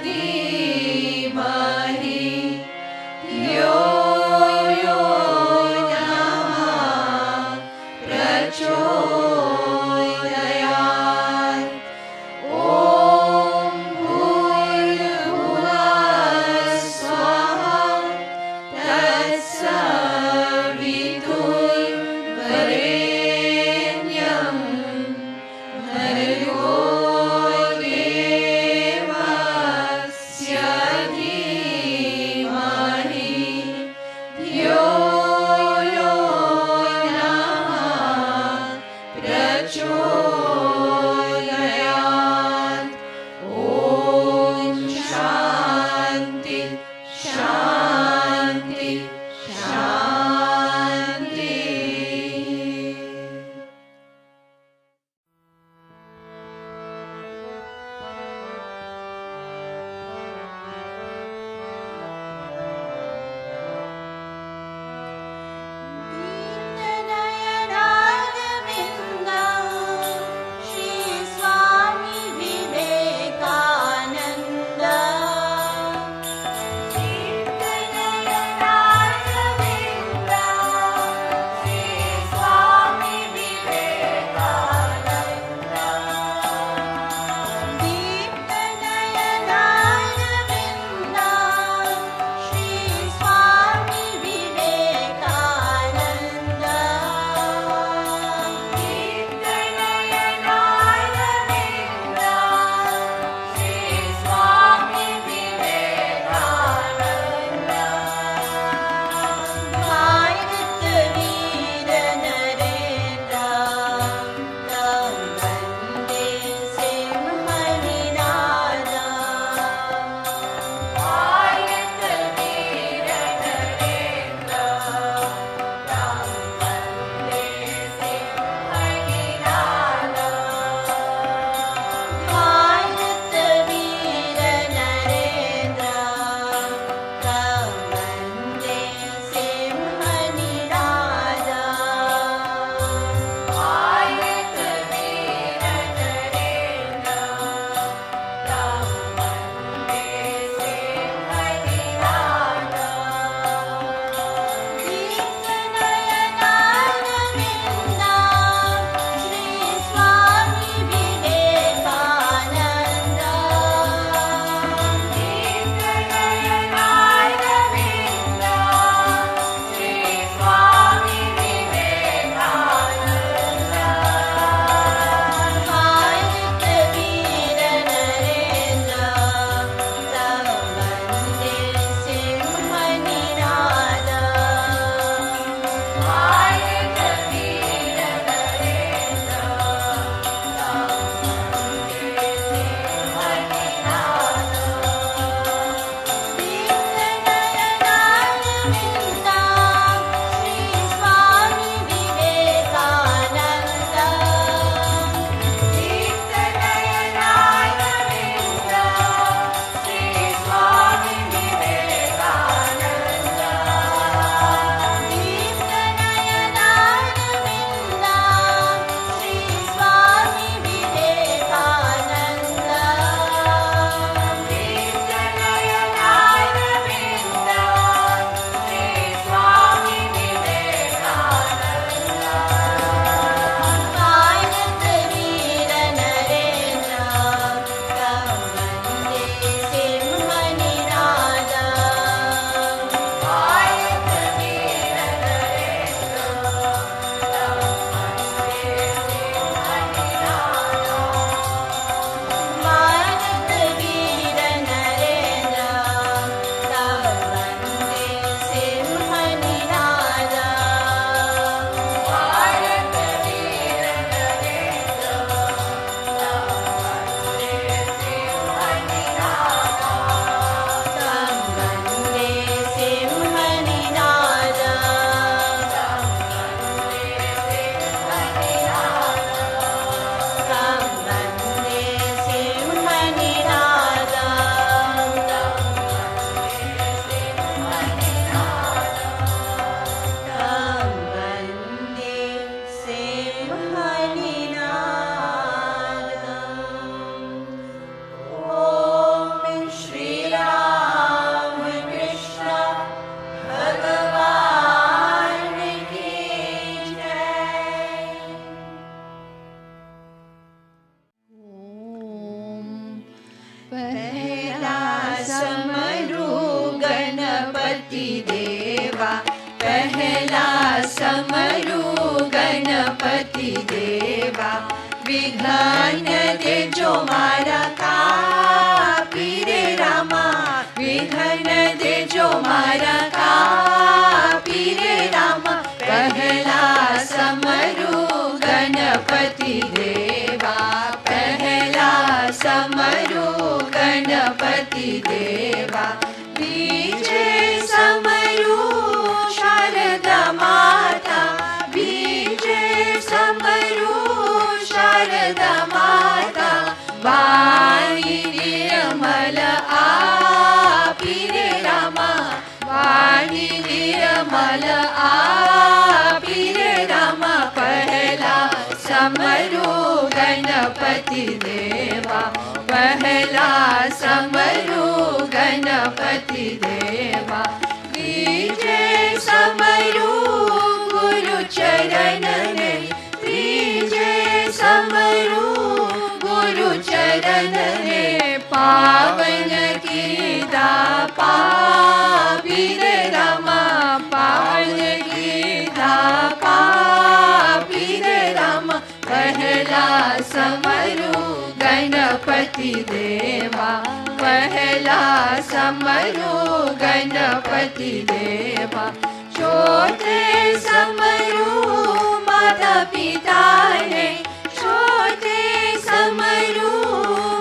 धीमहि यो यो नः प्रचोदयात्। ॐ भूर्भुवः स्वः तत्सवितुर्वरेण्यं भर्गो देवस्य गणपति देवा विघ्न देजो मारा कापी रे रामा विघ्न देजो मारा कापी रे रामा पहला समरू गणपति देवा पहला समरू गणपति देवा बीजे समरू शारदा माता बीजे समरू शारदा माता वाणी निर्मल आपी रे रामा वाणी निर्मल आपी रे रामा पहला समरू गणपति देवा पहला समरू गणपति देवा बीजे समरू गुरु चरण में बीजे समरू गुरु चरण में पावन कीदा पापी रे रामा पावन कीदा पापी रे रामा पहला समरू गणपति देवा पहला समरू गणपति देवा छोटे समरू माता पिता है छोटे समरू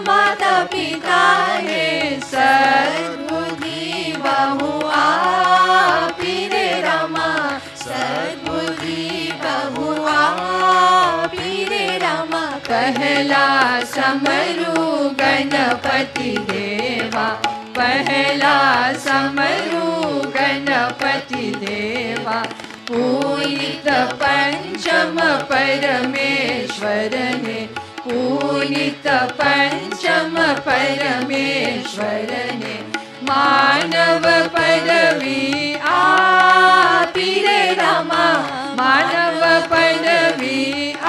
माता पिता है सद्बुद्धि बहु आपी रे रामा सद्बुद्धि बहु आपी रे रामा पहला समरू गणपति देवा पहला समरू गणपति देवा पूजित पंचम परमेश्वर ने पूजित पंचम परमेश्वर ने मानव पदवी आपी रे रामा मानव पदवी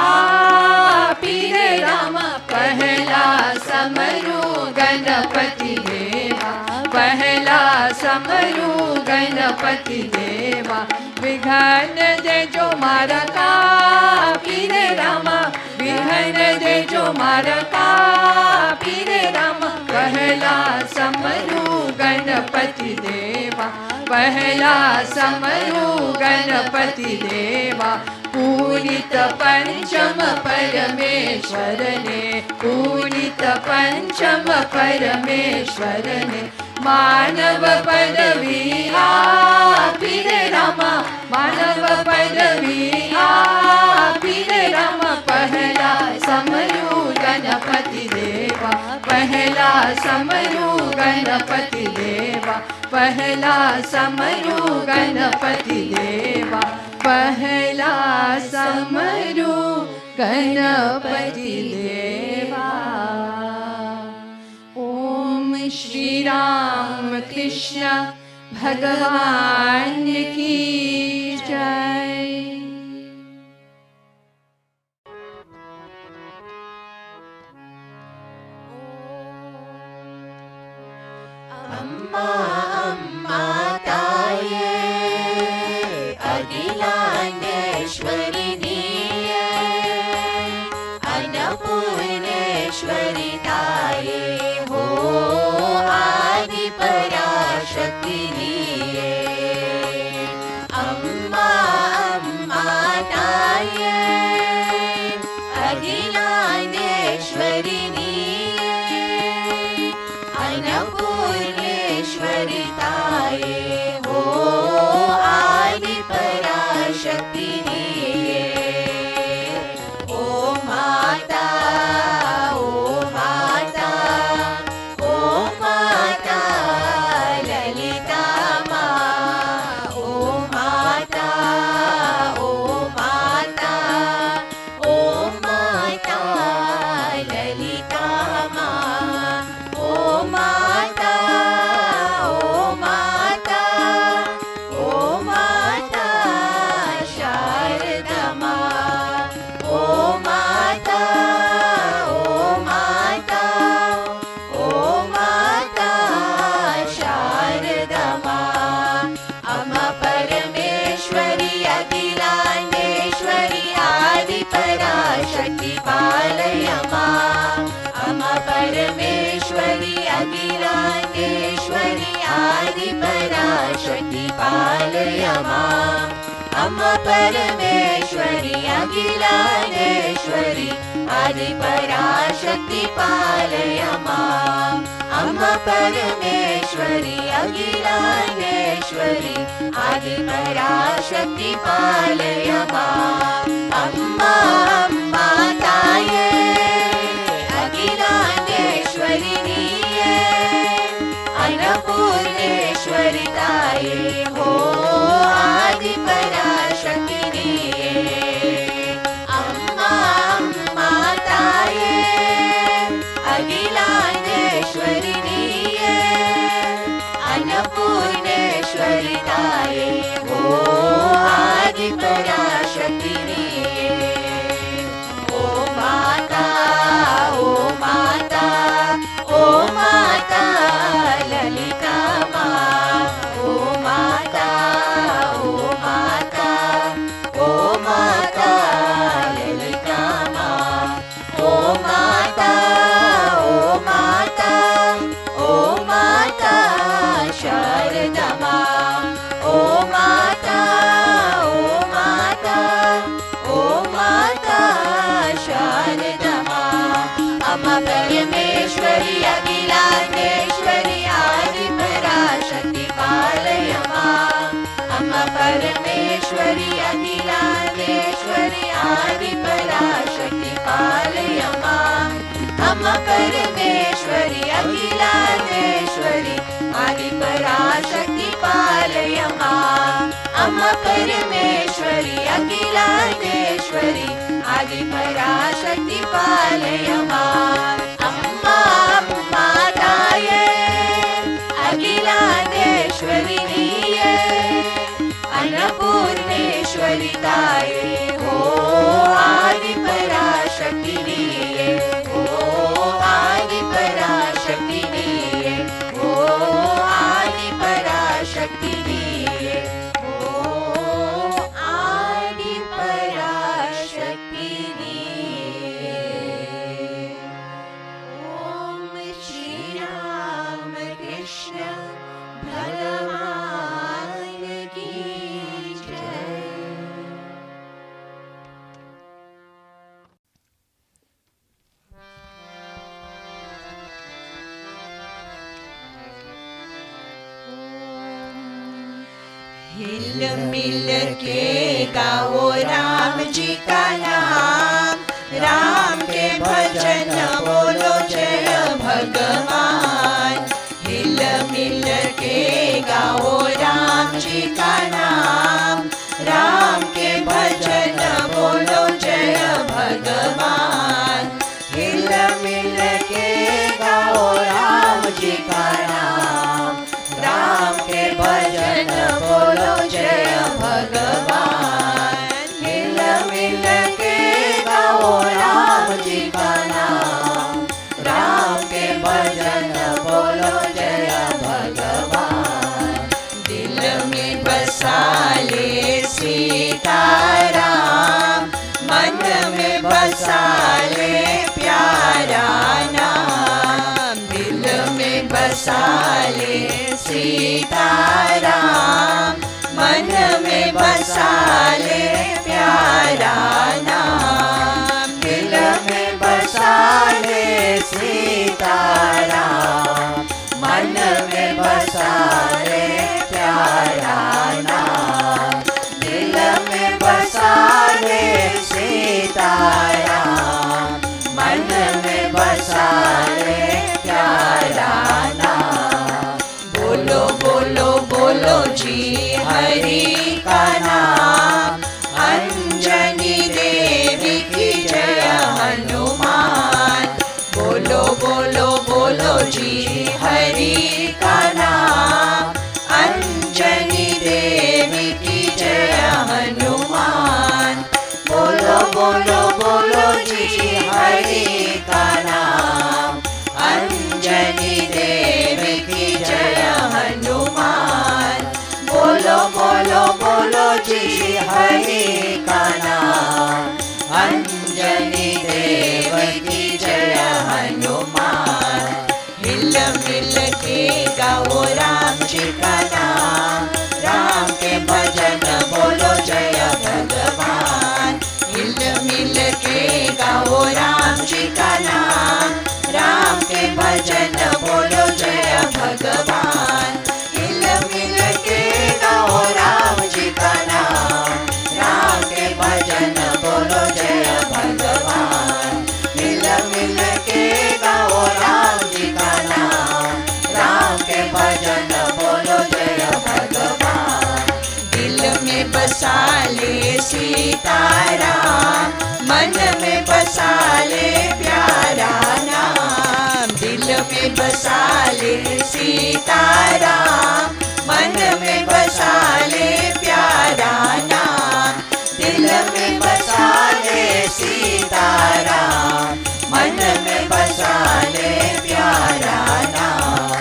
आपी रे रामा पहला समरू गणपति देवा पहला समरू गणपति देवा विघ्न देजो मारा कापी रे रामा विघ्न देजो मारा कापी रे रामा पहला समरू गणपति देवा पहला समरू गणपति देवा पूजित पंचम परमेश्वर ने पूजित पंचम परमेश्वर ने मानव पदवी आपी रे रामा मानव पदवी आपी रे रामा पहला समरू गणपति देवा पहला समरू गणपति देवा पहला समरू गणपति देवा पहला समरू गणपति देवा ओम श्री राम कृष्ण भगवान की जय। अम्मा अम्मा ताये अखिलांडेश्वरी नीये अन्नपूर्णेश्वरी ताये हो आदि पराशक्ति नीये अम्मा अम्मा ताये अखिलांडेश्वरी नीये अन्नपूर्णेश्वरी ताये हो आदि पराशक्ति नीये ओ माता ओ माता ओ माता ललिता माँ ओ माता ओ माता ओ माता ललिता माँ ओ माता ओ माता पराशक्ति पालय माम् अम्मा परमेश्वरी अखिलांडेश्वरी आदि पराशक्ति पालय माम् अम्मा परमेश्वरी अखिलांडेश्वरी आदि पराशक्ति पालय माम् अम्मा अम्मा ताये अखिलांडेश्वरी नीये अन्नपूर्णेश्वरी ताये हो आदि पराशक्ति नीये अम्मा अम्मा ताये अखिलांडेश्वरी नीये अन्नपूर्णेश्वरी ताये हो आदि पराशक्ति नीये ओ माता ओ माता ओ माता ललिता माँ ओ माता ओ माता ओ माता ललिता माँ ओ माता ओ माता ओ माता शारदा माँ ओ माता ओ माता ओ माता शारदा माँ अम्मा परमेश्वरी अखिलांडेश्वरी आदि पराशक्ति पालय माम् अम्मा परमेश्वरी अखिलांडेश्वरी आदि पराशक्ति पालय माम् अम्मा परमेश्वरी अखिलांडेश्वरी आदि पराशक्ति पालय माम् अम्मा परमेश्वरी अखिलांडेश्वरी आदि पराशक्ति पालय माम् अम्मा अम्मा ताये अखिलांडेश्वरी नीये अन्नपूर्णेश्वरी ताये हो आदि पराशक्ति नीये हो आदि पराशक्ति नीये हो आदि पराशक्ति नीये हो आदि पराशक्ति नीये ओम श्री राम कृष्ण भगवान की जय। हिल मिल के गाओ राम जी का नाम राम के भजन बोलो जय भगवान हिल मिल के गाओ राम जी का नाम राम के भजन बोलो जय भगवान हिल मिल के गाओ राम जी का नाम राम के भजन बोलो जय भगवान हिल मिल के गाओ राम जी का नाम राम के भजन बोलो जय भगवान दिल में बसा ले सीताराम मन में बसा ले प्यारा नाम दिल में बसा ले सीताराम मन में बसा ले प्यारा नाम दिल में बसा ले सीताराम मन में बसा ले प्यारा नाम दिल में बसा ले सीताराम मन में बसा ले प्यारा नाम बोलो बोलो बोलो जी हरि का नाम अंजनी देवी की जय हनुमान बोलो बोलो बोलो जी हरि का नाम अंजनी देवी की जय हनुमान बोलो बोलो बोलो जी हरि का नाम अंजनी देवी की जय हनुमान बोलो बोलो बोलो जी हरि का नाम अंजनी देवी की जय हनुमान हिल मिल के गाओ राम जी का नाम भजन बोलो जय भगवान। हिल मिल के गाओ राम जी का नाम, राम के भजन बोलो जय भगवान। हिल मिल के गाओ राम जी का नाम, राम के भजन बोलो जय भगवान। दिल में बसा ले सीताराम, मन में बसा ले प्यारा नाम। दिल में बसा ले सीताराम, मन में बसा ले प्यारा नाम। दिल में बसा ले सीताराम, मन में बसा ले प्यारा नाम।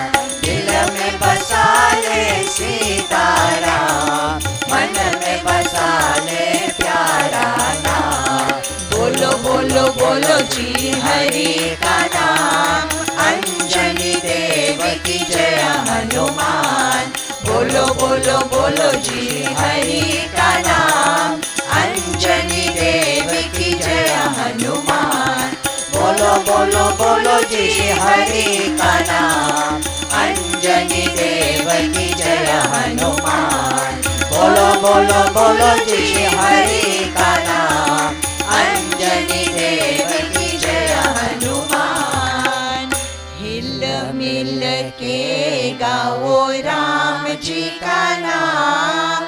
दिल में बसा ले सीताराम, मन में बसा ले प्यारा नाम। बोलो बोलो बोलो जी हरि का नाम, अंजनी देव की जय हनुमान। बोलो बोलो बोलो जी हरि का नाम, अंजनी देव की जय हनुमान। बोलो बोलो बोलो जी हरि का नाम, अंजनी देव की जय हनुमान। बोलो बोलो बोलो जी हरि का नाम, अंजनी देव की जय हनुमान। हिल मिल के गाओ राम जी का नाम,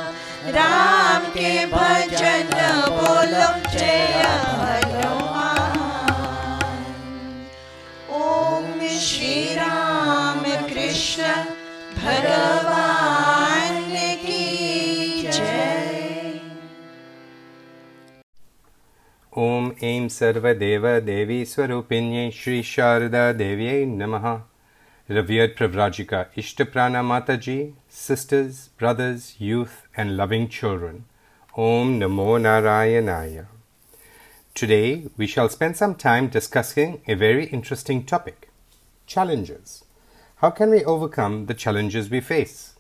राम के भजन बोलो जय हनुमान। ओम श्री राम कृष्ण भगवान की जय। Om Aim Sarva Deva Devi Swarupinyai Shri Sarada Devi Namaha. Revered Pravrajika Ishtaprana Mataji, sisters, brothers, youth and loving children. Om Namo Narayanaya. Today we shall spend some time discussing a very interesting topic. Challenges. How can we overcome the challenges we face?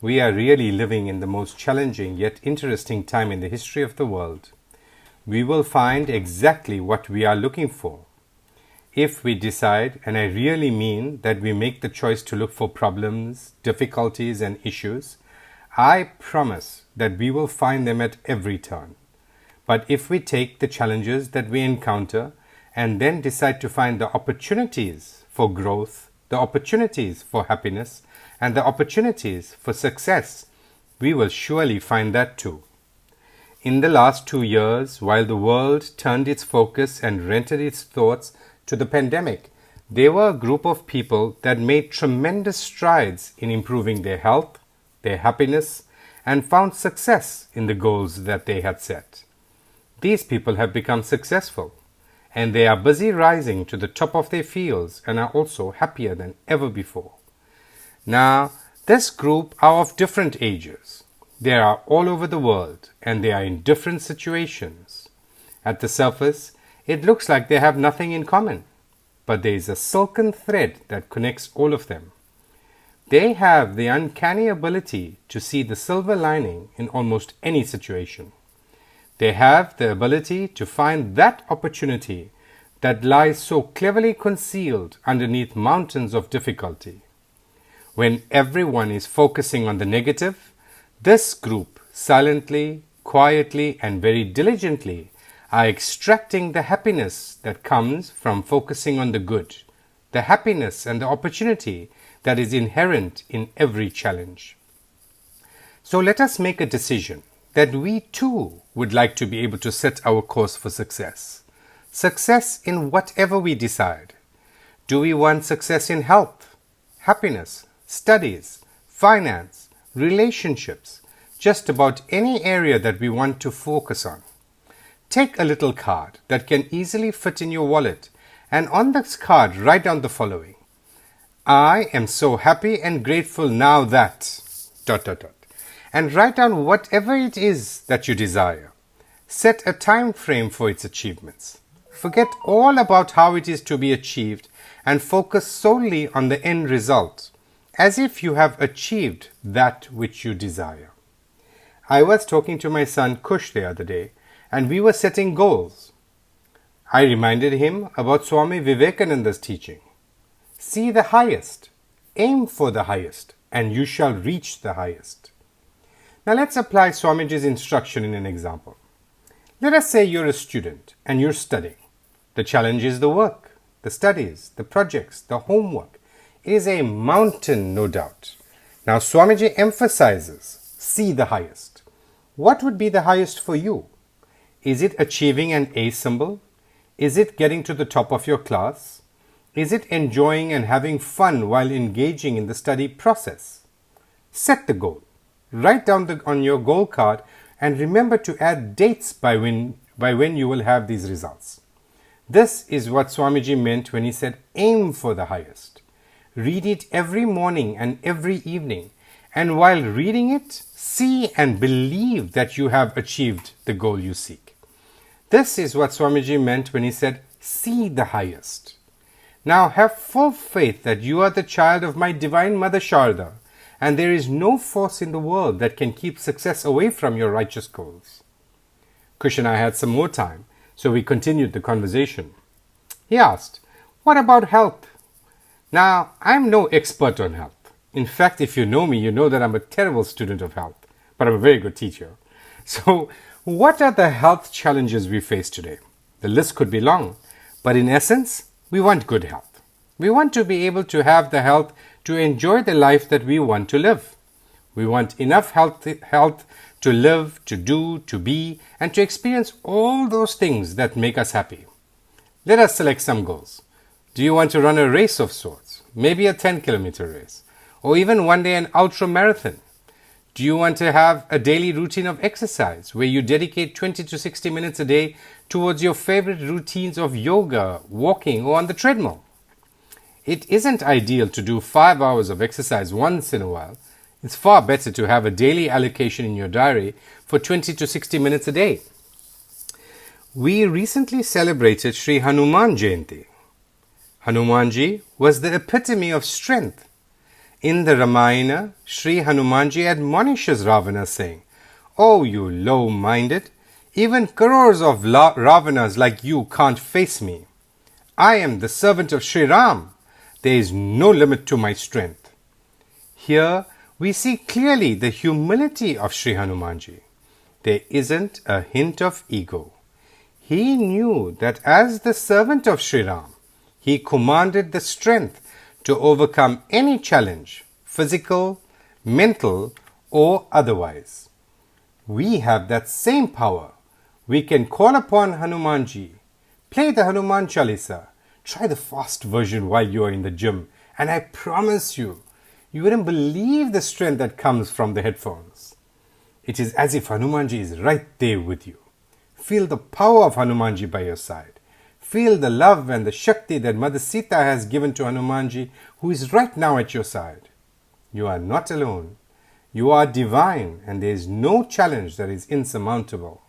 We are really living in the most challenging yet interesting time in the history of the world. We will find exactly what we are looking for. If we decide, and I really mean that we make the choice to look for problems, difficulties and issues, I promise that we will find them at every turn. But if we take the challenges that we encounter and then decide to find the opportunities for growth, the opportunities for happiness, and the opportunities for success, we will surely find that too. In the last 2 years, while the world turned its focus and rented its thoughts to the pandemic, there were a group of people that made tremendous strides in improving their health, their happiness, and found success in the goals that they had set. These people have become successful, and they are busy rising to the top of their fields and are also happier than ever before. Now, this group are of different ages. They are all over the world and they are in different situations. At the surface, it looks like they have nothing in common, but there is a silken thread that connects all of them. They have the uncanny ability to see the silver lining in almost any situation. They have the ability to find that opportunity that lies so cleverly concealed underneath mountains of difficulty. When everyone is focusing on the negative, this group silently, quietly and very diligently are extracting the happiness that comes from focusing on the good, the happiness and the opportunity that is inherent in every challenge. So let us make a decision that we too would like to be able to set our course for success. Success in whatever we decide. Do we want success in health, happiness, studies, finance, relationships, just about any area that we want to focus on? Take a little card that can easily fit in your wallet and on this card write down the following. I am so happy and grateful now that... ... and write down whatever it is that you desire. Set a time frame for its achievements. Forget all about how it is to be achieved and focus solely on the end result, as if you have achieved that which you desire. I was talking to my son Kush the other day, and we were setting goals. I reminded him about Swami Vivekananda's teaching. See the highest. Aim for the highest, and you shall reach the highest. Now let's apply Swamiji's instruction in an example. Let us say you're a student and you're studying. The challenge is the work, the studies, the projects, the homework. It is a mountain, no doubt. Now Swamiji emphasizes, see the highest. What would be the highest for you? Is it achieving an A symbol? Is it getting to the top of your class? Is it enjoying and having fun while engaging in the study process? Set the goal. Write down on your goal card and remember to add dates by when you will have these results. This is what Swamiji meant when he said aim for the highest. Read it every morning and every evening, and while reading it, see and believe that you have achieved the goal you seek. This is what Swamiji meant when he said see the highest. Now have full faith that you are the child of my Divine Mother Sarada, and there is no force in the world that can keep success away from your righteous goals. Kush and I had some more time, so we continued the conversation. He asked, what about health? Now, I'm no expert on health. In fact, if you know me, you know that I'm a terrible student of health, but I'm a very good teacher. So, what are the health challenges we face today? The list could be long, but in essence, we want good health. We want to be able to have the health to enjoy the life that we want to live. We want enough health to live, to do, to be, and to experience all those things that make us happy. Let us select some goals. Do you want to run a race of sorts? Maybe a 10-kilometer race, or even one day an ultra marathon? Do you want to have a daily routine of exercise where you dedicate 20 to 60 minutes a day towards your favorite routines of yoga, walking, or on the treadmill? It isn't ideal to do 5 hours of exercise once in a while. It's far better to have a daily allocation in your diary for 20 to 60 minutes a day. We recently celebrated Sri Hanuman Jayanti. Hanumanji was the epitome of strength. In the Ramayana, Sri Hanumanji admonishes Ravana saying, "Oh, you low-minded, even crores of Ravanas like you can't face me. I am the servant of Sri Ram. There is no limit to my strength." Here we see clearly the humility of Sri Hanumanji. There isn't a hint of ego. He knew that as the servant of Sri Ram, he commanded the strength to overcome any challenge, physical, mental, or otherwise. We have that same power. We can call upon Hanumanji, play the Hanuman Chalisa, try the fast version while you are in the gym, and I promise you, you wouldn't believe the strength that comes from the headphones. It is as if Hanumanji is right there with you. Feel the power of Hanumanji by your side. Feel the love and the Shakti that Mother Sita has given to Hanumanji, who is right now at your side. You are not alone. You are divine, and there is no challenge that is insurmountable.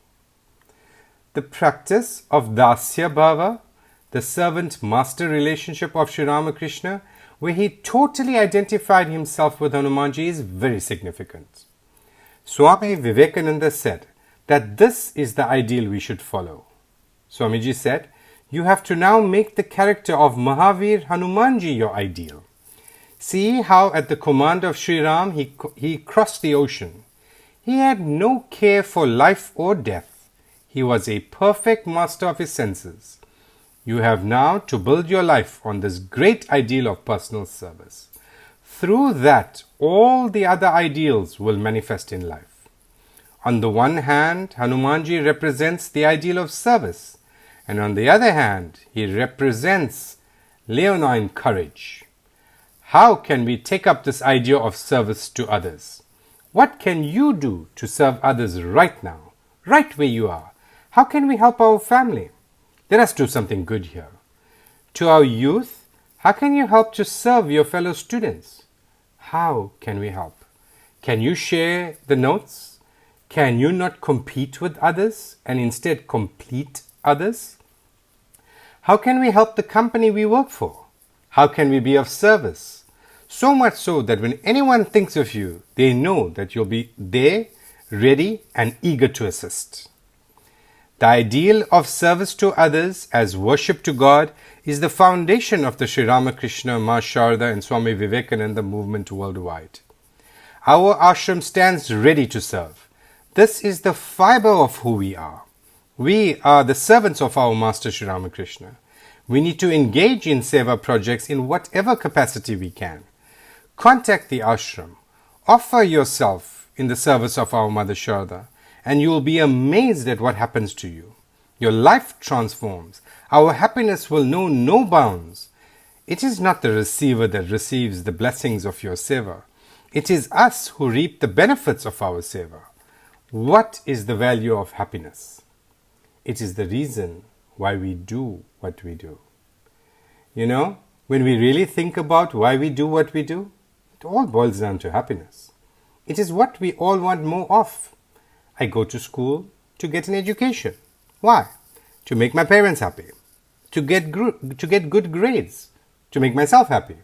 The practice of Dasya Bhava, the servant-master relationship of Sri Ramakrishna, where he totally identified himself with Hanumanji, is very significant. Swami Vivekananda said that this is the ideal we should follow. Swamiji said, you have to now make the character of Mahavir Hanumanji your ideal. See how at the command of Sri Ram he crossed the ocean. He had no care for life or death. He was a perfect master of his senses. You have now to build your life on this great ideal of personal service. Through that, all the other ideals will manifest in life. On the one hand, Hanumanji represents the ideal of service, and on the other hand, he represents leonine courage. How can we take up this idea of service to others? What can you do to serve others right now, right where you are? How can we help our family? Let us do something good here. To our youth, how can you help to serve your fellow students? How can we help? Can you share the notes? Can you not compete with others and instead complete others? How can we help the company we work for? How can we be of service? So much so that when anyone thinks of you, they know that you'll be there, ready and eager to assist. The ideal of service to others as worship to God is the foundation of the Sri Ramakrishna, Ma Sarada and Swami Vivekananda movement worldwide. Our ashram stands ready to serve. This is the fiber of who we are. We are the servants of our Master Sri Ramakrishna. We need to engage in seva projects in whatever capacity we can. Contact the ashram. Offer yourself in the service of our Mother Sarada, and you will be amazed at what happens to you. Your life transforms. Our happiness will know no bounds. It is not the receiver that receives the blessings of your seva. It is us who reap the benefits of our seva. What is the value of happiness? It is the reason why we do what we do. You know, when we really think about why we do what we do, it all boils down to happiness. It is what we all want more of. I go to school to get an education. Why? To make my parents happy. To get good grades. To make myself happy.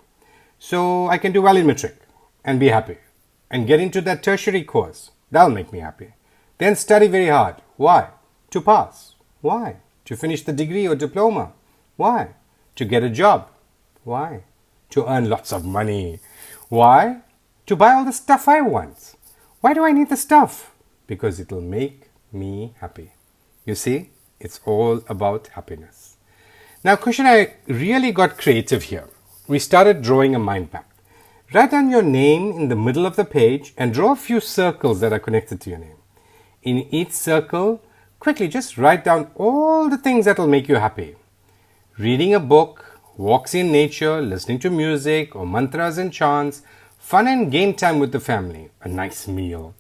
So I can do well in matric and be happy. And get into that tertiary course. That'll make me happy. Then study very hard. Why? To pass. Why? To finish the degree or diploma. Why? To get a job. Why? To earn lots of money. Why? To buy all the stuff I want. Why do I need the stuff? Because it will make me happy. You see, it's all about happiness. Now, Kush and I really got creative here. We started drawing a mind map. Write down your name in the middle of the page and draw a few circles that are connected to your name. In each circle, quickly just write down all the things that will make you happy. Reading a book, walks in nature, listening to music or mantras and chants, fun and game time with the family, a nice meal,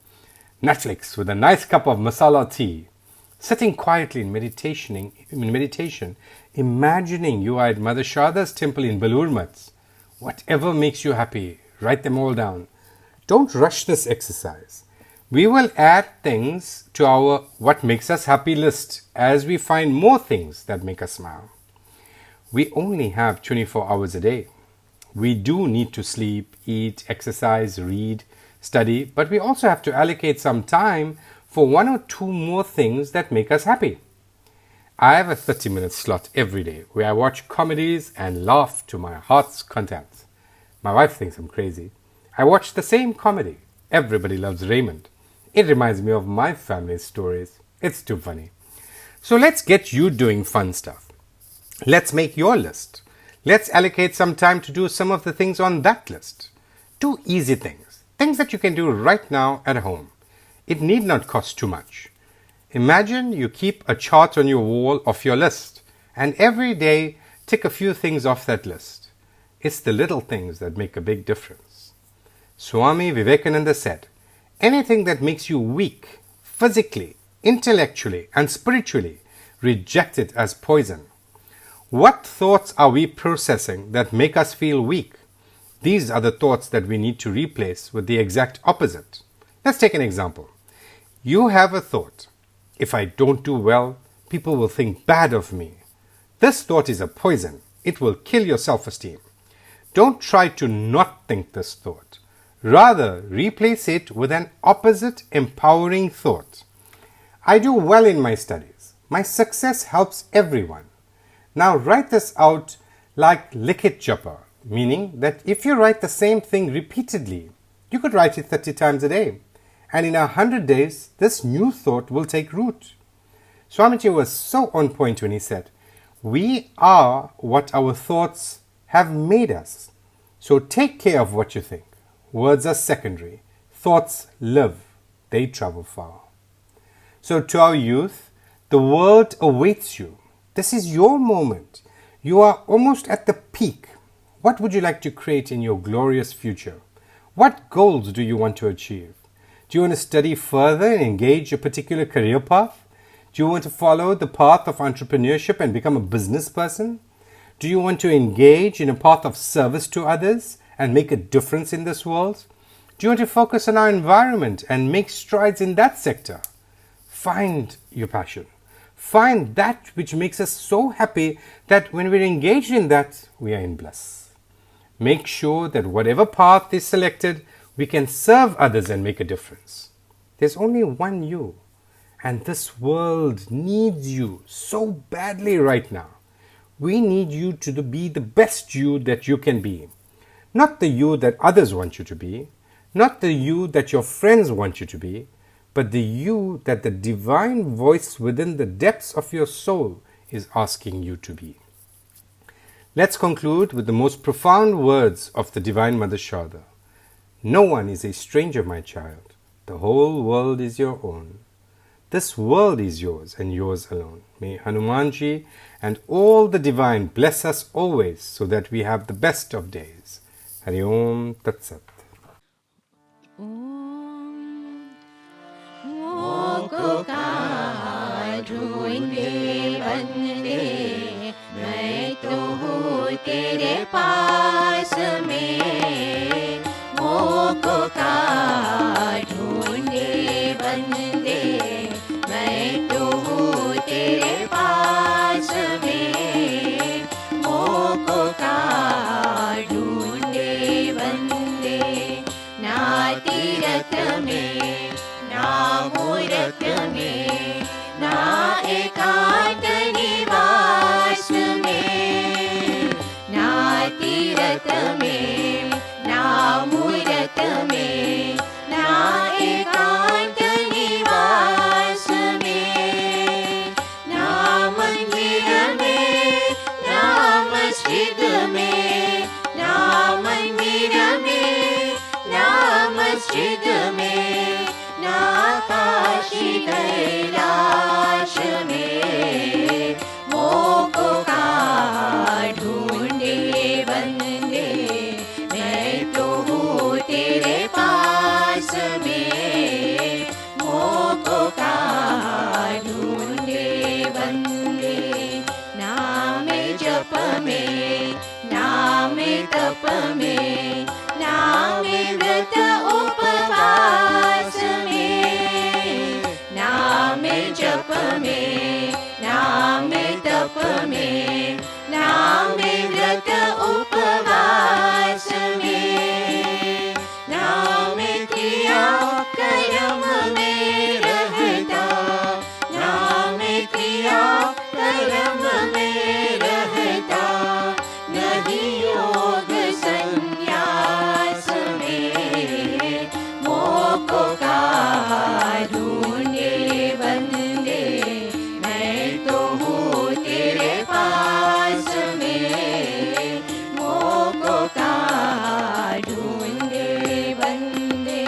Netflix with a nice cup of masala tea, sitting quietly in meditation, imagining you are at Mother Sarada's temple in Balurmats. Whatever makes you happy, write them all down. Don't rush this exercise. We will add things to our what makes us happy list as we find more things that make us smile. We only have 24 hours a day. We do need to sleep, eat, exercise, read, study, but we also have to allocate some time for one or two more things that make us happy. I have a 30-minute slot every day where I watch comedies and laugh to my heart's content. My wife thinks I'm crazy. I watch the same comedy. Everybody Loves Raymond. It reminds me of my family's stories. It's too funny. So let's get you doing fun stuff. Let's make your list. Let's allocate some time to do some of the things on that list. Do easy things. Things that you can do right now at home. It need not cost too much. Imagine you keep a chart on your wall of your list and every day tick a few things off that list. It's the little things that make a big difference. Swami Vivekananda said, anything that makes you weak, physically, intellectually and spiritually, reject it as poison. What thoughts are we processing that make us feel weak? These are the thoughts that we need to replace with the exact opposite. Let's take an example. You have a thought. If I don't do well, people will think bad of me. This thought is a poison. It will kill your self-esteem. Don't try to not think this thought. Rather, replace it with an opposite, empowering thought. I do well in my studies. My success helps everyone. Now write this out like Likit Japa, meaning that if you write the same thing repeatedly, you could write it 30 times a day. And in 100 days, this new thought will take root. Swamiji was so on point when he said, we are what our thoughts have made us. So take care of what you think. Words are secondary. Thoughts live. They travel far. So to our youth, the world awaits you. This is your moment. You are almost at the peak. What would you like to create in your glorious future? What goals do you want to achieve? Do you want to study further and engage a particular career path? Do you want to follow the path of entrepreneurship and become a business person? Do you want to engage in a path of service to others and make a difference in this world? Do you want to focus on our environment and make strides in that sector? Find your passion. Find that which makes us so happy that when we're engaged in that, we are in bliss. Make sure that whatever path is selected, we can serve others and make a difference. There's only one you, And this world needs you so badly right now. We need you to be the best you that you can be. Not the you that others want you to be, not the you that your friends want you to be, but the you that the divine voice within the depths of your soul is asking you to be. Let's conclude with the most profound words of the Divine Mother Sharda. No one is a stranger, my child. The whole world is your own. This world is yours and yours alone. May Hanumanji and all the divine bless us always so that we have the best of days. Hari Om Tat Sat. Moko का ढूंढे बंदे मैं तो हूँ तेरे पास में मोको का ढूंढे बंदे मैं तो हूँ तेरे पास में मोको का ढूंढे बंदे ना तीरथ में ना मूरत में ना एकांत निवास में ना तीरथ में ना मूरत में ना एकांत निवास में ना मंदिर में ना मस्जिद में ना मंदिर में ना मस्जिद में ना काशी कैलाश में मोको का ढूंढे बंदे मैं तो हूँ तेरे पास में मोको का ढूंढे बंदे नाम जप में नाम तप में नाम व्रत उपवास में नाम जप में नाम तप में नाम व्रत उपवास में नाम किया कर्म में रहता नाम किया कर्म में रहता नहीं योग संन्यास में मोको का ढूंढे बंदे मैं तो हूँ तेरे पास में मोको का ढूंढे बंदे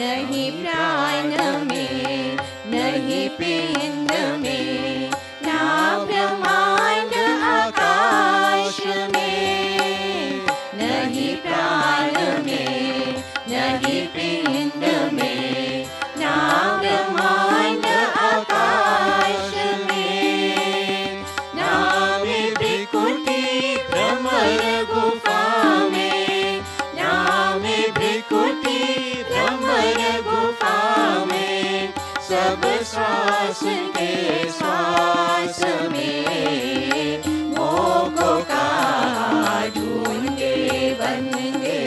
नहीं प्राण में नहीं पिंड में ना ब्रह्मांड आकाश में नहीं प्राण में नहीं पिंड में ना ब्रह्मांड आकाश में नाम भृकुटी भ्रमर गुफा में नाम भृकुटी भ्रमर गुफा में सब श्वास के श्वास में मोको का ढूंढे बंदे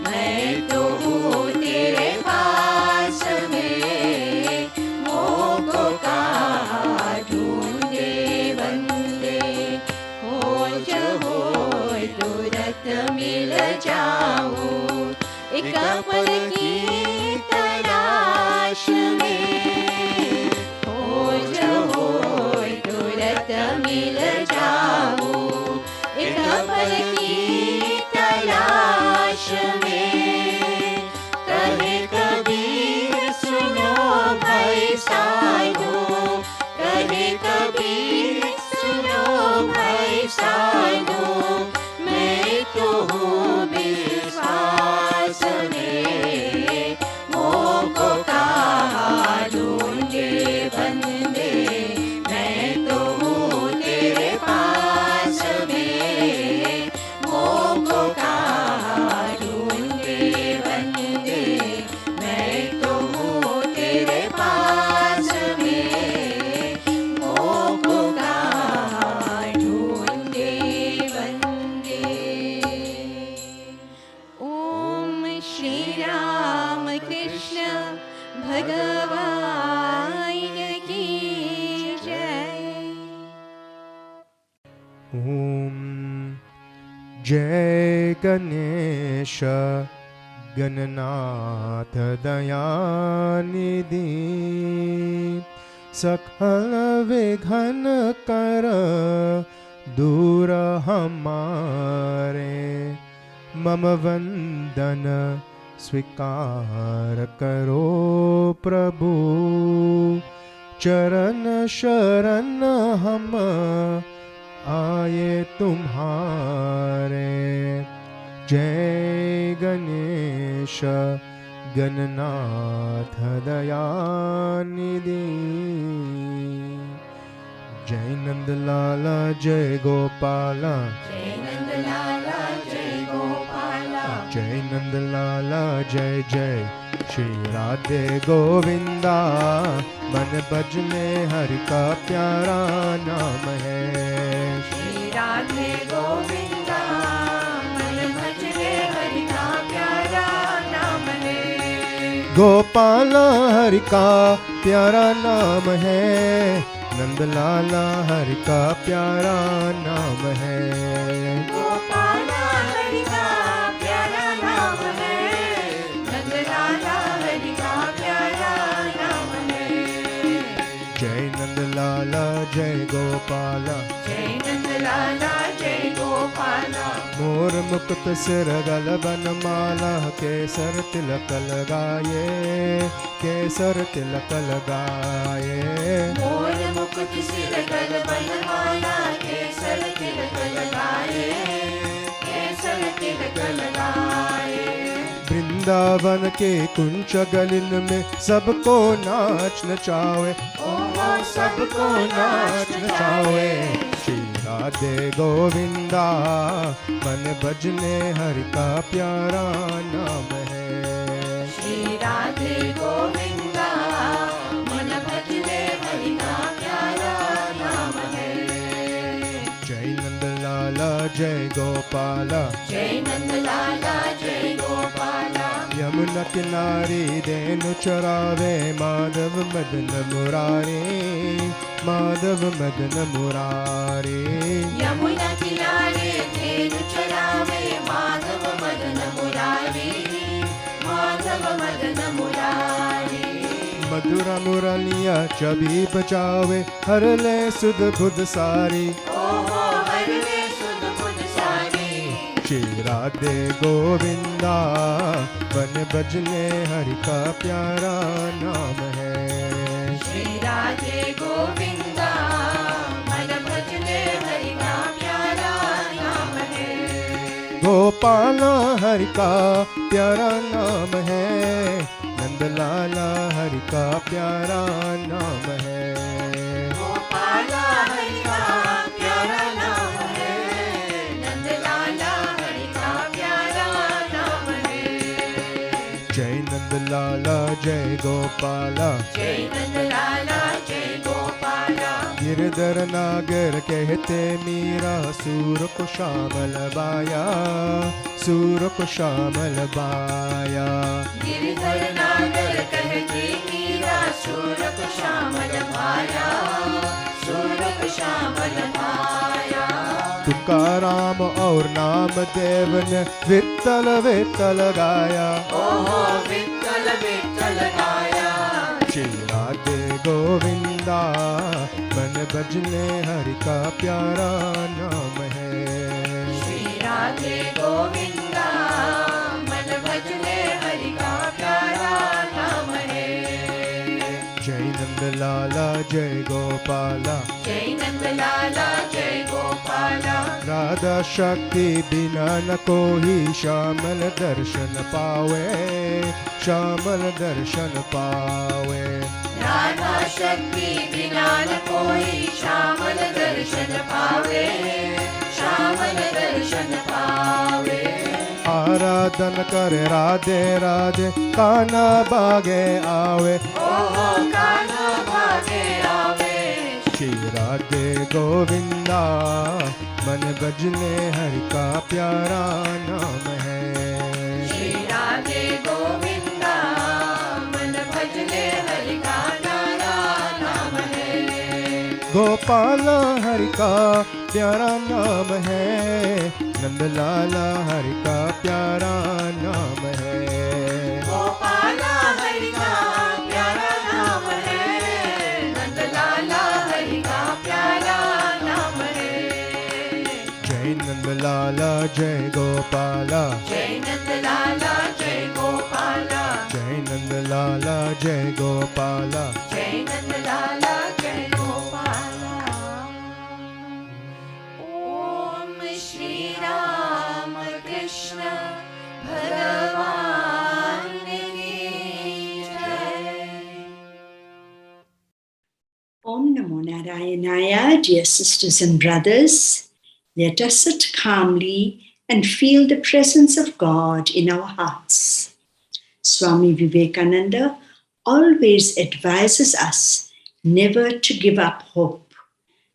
मैं तो हूँ तेरे पास में मोको का ढूंढे बंदे खोज हो तुरंत मिल जाऊं एक पल की तलाश में खोज हो तुरंत मिल जाऊं एक पल की तलाश में कहे कबीर सुनो भाई साधो कहे कबीर सुनो भाई साधो मैं तो हूँ विश्वास में मोको का ढूंढे बंदे मैं तो हूँ तेरे पास में मोको का ढूंढे बंदे मैं तो हूँ तेरे पास में मोको का ढूंढे बंदे ओम श्री राम कृष्ण भगवान जय गणेश गणनाथ दयानिधि सकल विघ्न कर दूर हमारे मम वंदन स्वीकार करो प्रभु चरण शरण हम आए तुम्हारे जय गणेश गणनाथ दयानिधि जय नंदलाला जय गोपाला जय नंदलाला जय गोपाला जय नंदलाला जय जय श्री राधे गोविंदा मन भजने हरि का प्यारा नाम है श्री राधे गोविंदा मन भजने हरि का प्यारा नाम है गोपाला हरि का प्यारा नाम है नंदलाला हरि का प्यारा नाम है गोपाला हरि का प्यारा नाम है नंदलाला हरि का प्यारा नाम है जय नंदलाला जय गोपाला जय नंदलाला जय गोपाला मोर मुकुट सिर गल बन माला केसर तिलक लगाए केसर तिलक लगाए मोर मुकुट सिर गल बनमाला केसर तिलक लगाए केसर तिलक लगाए वृंदावन के कुंच गलिन में सबको नाच नचावे ओहो सबको नाच नचावे श्री राधे गोविंदा मन भजने हरि का प्यारा नाम है श्री राधे गोविंदा मन भजने हरि का प्यारा नाम है जय नंदलाला जय गोपाला जय नंदलाला जय गोपाला यमुना किनारे देनु चरावे माधव मदन मुरारे माधव मदन मुरारे यमुना किनारे धेनु चरावे माधव मदन मुरारी माधव मदन मुरारी मधुरा मुरलिया चबी बजावे हर ले सुध बुध सारी ओहो हर ले सुध बुध सारी श्री राधे गोविंदा वन भजने हरि का प्यारा नाम है श्री राधे गोविंदा मन भजने हरि का प्यारा नाम है गोपाला हरि का प्यारा नाम है नंदलाला हरि का प्यारा नाम है गोपाला हरि का प्यारा नाम है नंदलाला हरि का प्यारा नाम है जय नंदलाला जय गोपाला जय नंदलाला जय गोपाला गिरधर नागर कहते मीरा सूर को श्यामल बाया सूर को श्यामल बाया गिरधर नागर कहते मीरा सूरक श्यामल भाया सूरक श्यामल भाया तुकाराम और नाम देव ने वित्तल वित्तल गाया ओहो विठ्ठल विठ्ठल गाया श्री राधे गोविंदा मन भजने हरि का प्यारा नाम है श्री राधे गोविंदा मन भजने हरि का प्यारा नाम है जय नंदलाला जय गोपाला जय नंदलाला जय गोपाला राधा शक्ति बिना न कोई श्यामल दर्शन पावे श्यामल दर्शन पावे राधा शक्ति बिना न कोई श्यामल दर्शन पावे श्यामल दर्शन पावे आराधन करे राधे राधे काना बागे आवे ओहो कान्हा भागे आवे श्री राधे गोविंदा मन भजने हरि का प्यारा नाम है श्री राधे गोविंदा मन भजने हरि का प्यारा नाम है गोपाला हरि का प्यारा नाम है, नंदलाला हरि का प्यारा नाम है। गोपाला हरि का प्यारा नाम है, नंदलाला हरि का प्यारा नाम है। जय नंदलाला जय गोपाला, जय नंदलाला जय गोपाला, जय नंदलाला जय गोपाला। जय नंदलाला जय गोपाला। ओम श्री राम कृष्ण भगवान की जय। Om Namo Narayanaya, dear sisters and brothers. Let us sit calmly and feel the presence of God in our hearts. Swami Vivekananda always advises us never to give up hope.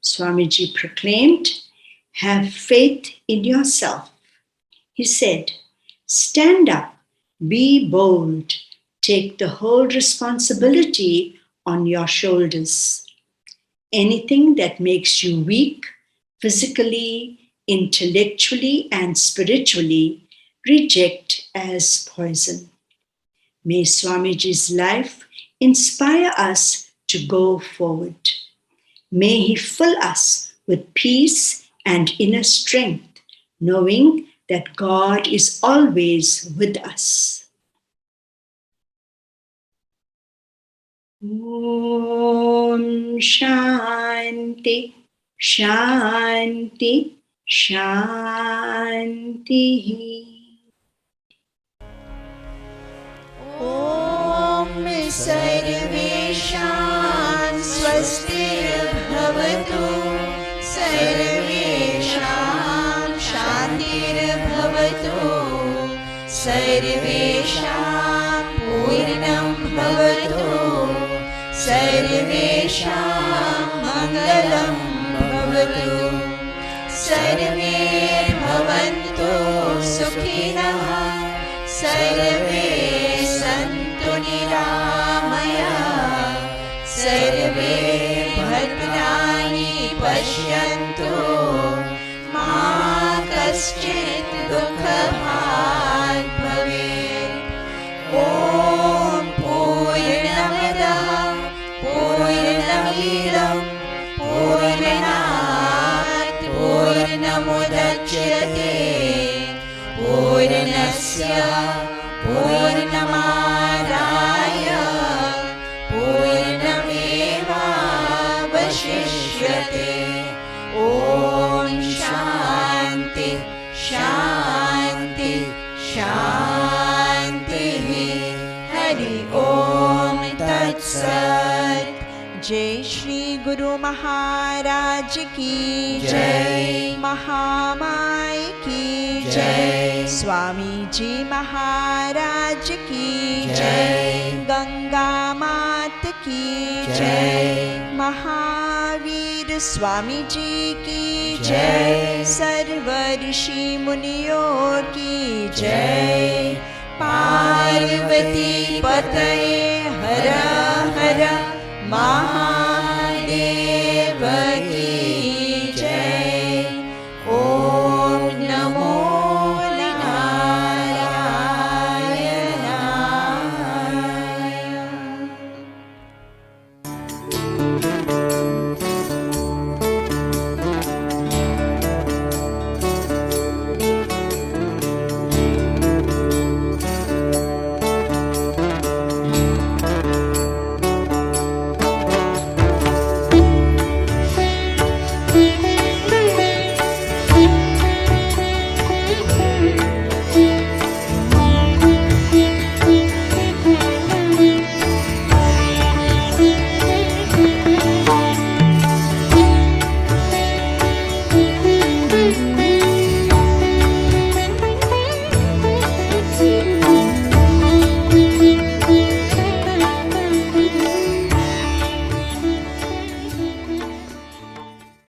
Swamiji proclaimed, "Have faith in yourself." He said, "Stand up, be bold, take the whole responsibility on your shoulders. Anything that makes you weak, physically, intellectually, and spiritually, reject as poison." May Swamiji's life inspire us to go forward. May he fill us with peace and inner strength, knowing that God is always with us. Om Shanti, Shanti, Shanti. ॐ सर्वेषां स्वस्तिर्भवतु, सर्वेषां शान्तिर्भवतु, सर्वेषां पूर्णं भवतु, सर्वेषां मङ्गलं भवतु, सर्वे भवन्तु सुखिनः, सर्वे सन्तु निरामयाः, सर्वे भद्राणि पश्यन्तु, मा कश्चित् दुःखभाग् भवेत्। ॐ पूर्णमदः पूर्णमिदं पूर्णात् पूर्णमुदच्यते, पूर्णस्य पूर्णमादाय पूर्णमेवावशिष्यते। ॐ शान्ति शान्ति शान्तिः। हरि ओम तत्सत्। जय श्री गुरु महाराज की जय, महामाई की जय, स्वामी जी महाराज की जय, गंगा मात की जय, महावीर स्वामी जी की जय, सर्व ऋषि मुनियों की जय। पार्वती पतये हर हर महा